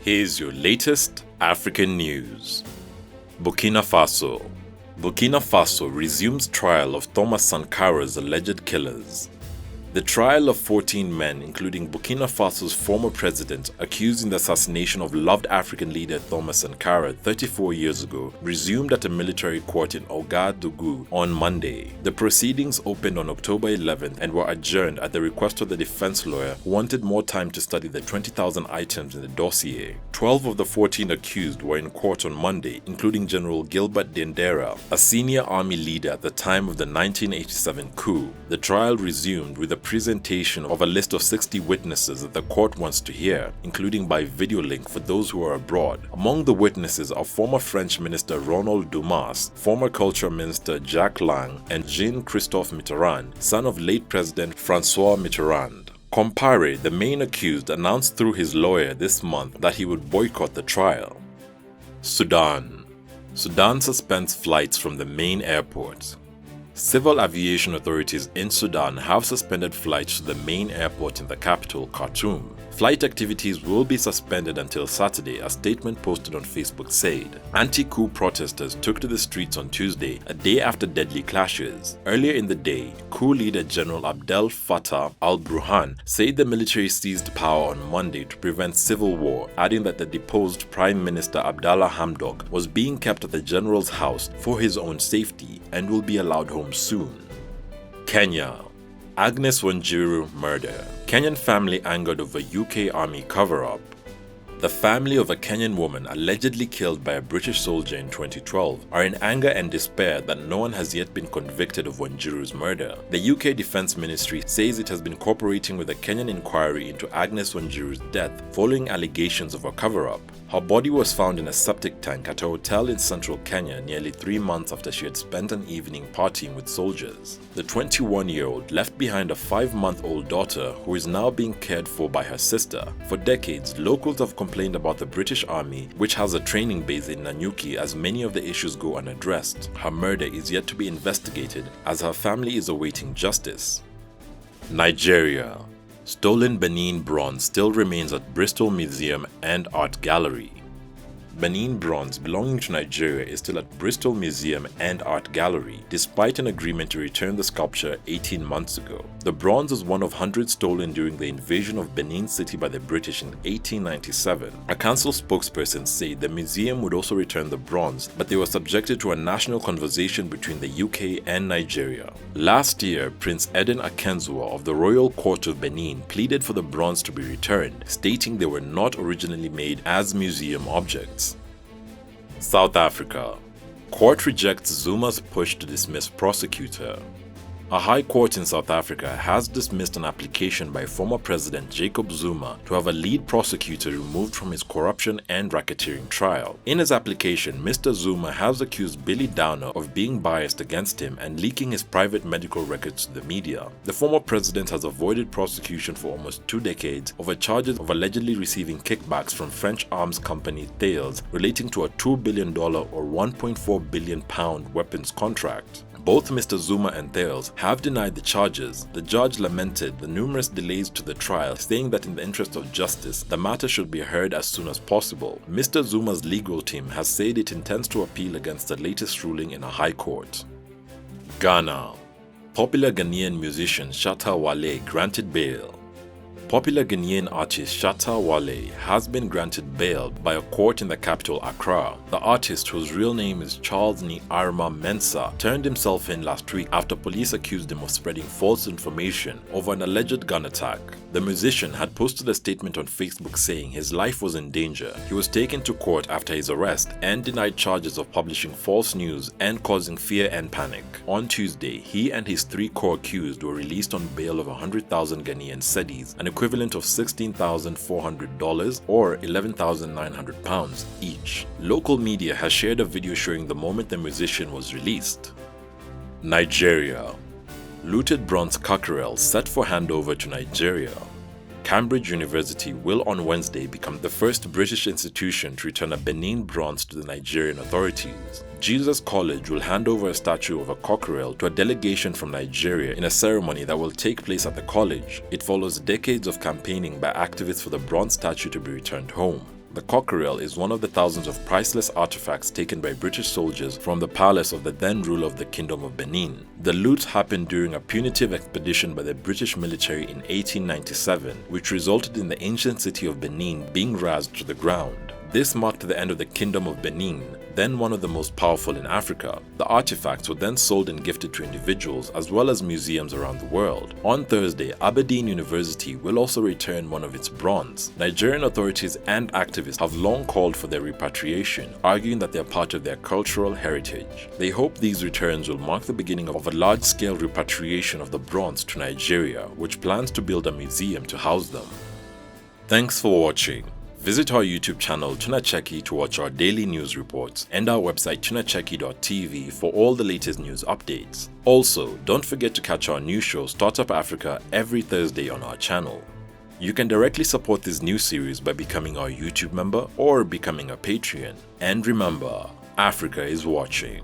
Here's your latest African news. Burkina Faso. Burkina Faso resumes trial of Thomas Sankara's alleged killers. The trial of 14 men, including Burkina Faso's former president, accused in the assassination of loved African leader Thomas Sankara 34 years ago, resumed at a military court in Ouagadougou on Monday. The proceedings opened on October 11th and were adjourned at the request of the defense lawyer, who wanted more time to study the 20,000 items in the dossier. 12 of the 14 accused were in court on Monday, including General Gilbert Dendera, a senior army leader at the time of the 1987 coup. The trial resumed with a presentation of a list of 60 witnesses that the court wants to hear, including by video link for those who are abroad. Among the witnesses are former French Minister Ronald Dumas, former Culture Minister Jacques Lang, and Jean-Christophe Mitterrand, son of late President François Mitterrand. Compaoré, the main accused, announced through his lawyer this month that he would boycott the trial. Sudan. Sudan suspends flights from the main airport. Civil aviation authorities in Sudan have suspended flights to the main airport in the capital, Khartoum. Flight activities will be suspended until Saturday, a statement posted on Facebook said. Anti-coup protesters took to the streets on Tuesday, a day after deadly clashes. Earlier in the day, coup leader General Abdel Fattah al-Burhan said the military seized power on Monday to prevent civil war, adding that the deposed Prime Minister Abdallah Hamdok was being kept at the general's house for his own safety and will be allowed home soon. Kenya. Agnes Wanjiru murder. Kenyan family angered over UK army cover-up. The family of a Kenyan woman allegedly killed by a British soldier in 2012 are in anger and despair that no one has yet been convicted of Wanjiru's murder. The UK Defence Ministry says it has been cooperating with a Kenyan inquiry into Agnes Wanjiru's death following allegations of a cover-up. Her body was found in a septic tank at a hotel in central Kenya nearly 3 months after she had spent an evening partying with soldiers. The 21-year-old left behind a 5-month-old daughter who is now being cared for by her sister. For decades, locals have complained about the British Army, which has a training base in Nanyuki, as many of the issues go unaddressed. Her murder is yet to be investigated as her family is awaiting justice. Nigeria. Stolen Benin Bronze still remains at Bristol Museum and Art Gallery. Benin Bronze belonging to Nigeria is still at Bristol Museum and Art Gallery, despite an agreement to return the sculpture 18 months ago. The bronze is one of hundreds stolen during the invasion of Benin City by the British in 1897. A council spokesperson said the museum would also return the bronze, but they were subjected to a national conversation between the UK and Nigeria. Last year, Prince Eden Akenzua of the Royal Court of Benin pleaded for the bronze to be returned, stating they were not originally made as museum objects. South Africa. Court rejects Zuma's push to dismiss prosecutor. A high court in South Africa has dismissed an application by former President Jacob Zuma to have a lead prosecutor removed from his corruption and racketeering trial. In his application, Mr. Zuma has accused Billy Downer of being biased against him and leaking his private medical records to the media. The former president has avoided prosecution for almost 2 decades over charges of allegedly receiving kickbacks from French arms company Thales relating to a $2 billion or £1.4 billion weapons contract. Both Mr. Zuma and Thales have denied the charges. The judge lamented the numerous delays to the trial, saying that in the interest of justice, the matter should be heard as soon as possible. Mr. Zuma's legal team has said it intends to appeal against the latest ruling in a high court. Ghana. Popular Ghanaian musician Shatta Wale granted bail. Popular Ghanaian artist Shatta Wale has been granted bail by a court in the capital Accra. The artist, whose real name is Charles Ni Arma Mensah, turned himself in last week after police accused him of spreading false information over an alleged gun attack. The musician had posted a statement on Facebook saying his life was in danger. He was taken to court after his arrest and denied charges of publishing false news and causing fear and panic. On Tuesday, he and his 3 co-accused were released on bail of 100,000 Ghanaian cedis, an equivalent of $16,400 or £11,900 each. Local media has shared a video showing the moment the musician was released. Nigeria. Looted bronze cockerel set for handover to Nigeria. Cambridge University will on Wednesday become the first British institution to return a Benin Bronze to the Nigerian authorities. Jesus College will hand over a statue of a cockerel to a delegation from Nigeria in a ceremony that will take place at the college. It follows decades of campaigning by activists for the bronze statue to be returned home. The cockerel is one of the thousands of priceless artifacts taken by British soldiers from the palace of the then ruler of the Kingdom of Benin. The loot happened during a punitive expedition by the British military in 1897, which resulted in the ancient city of Benin being razed to the ground. This marked the end of the Kingdom of Benin, then one of the most powerful in Africa. The artifacts were then sold and gifted to individuals as well as museums around the world. On Thursday, Aberdeen University will also return one of its bronze. Nigerian authorities and activists have long called for their repatriation, arguing that they are part of their cultural heritage. They hope these returns will mark the beginning of a large-scale repatriation of the bronze to Nigeria, which plans to build a museum to house them. Thanks for watching. Visit our YouTube channel Tunacheki to watch our daily news reports and our website tunacheki.tv for all the latest news updates. Also, don't forget to catch our new show Startup Africa every Thursday on our channel. You can directly support this new series by becoming our YouTube member or becoming a Patreon. And remember, Africa is watching.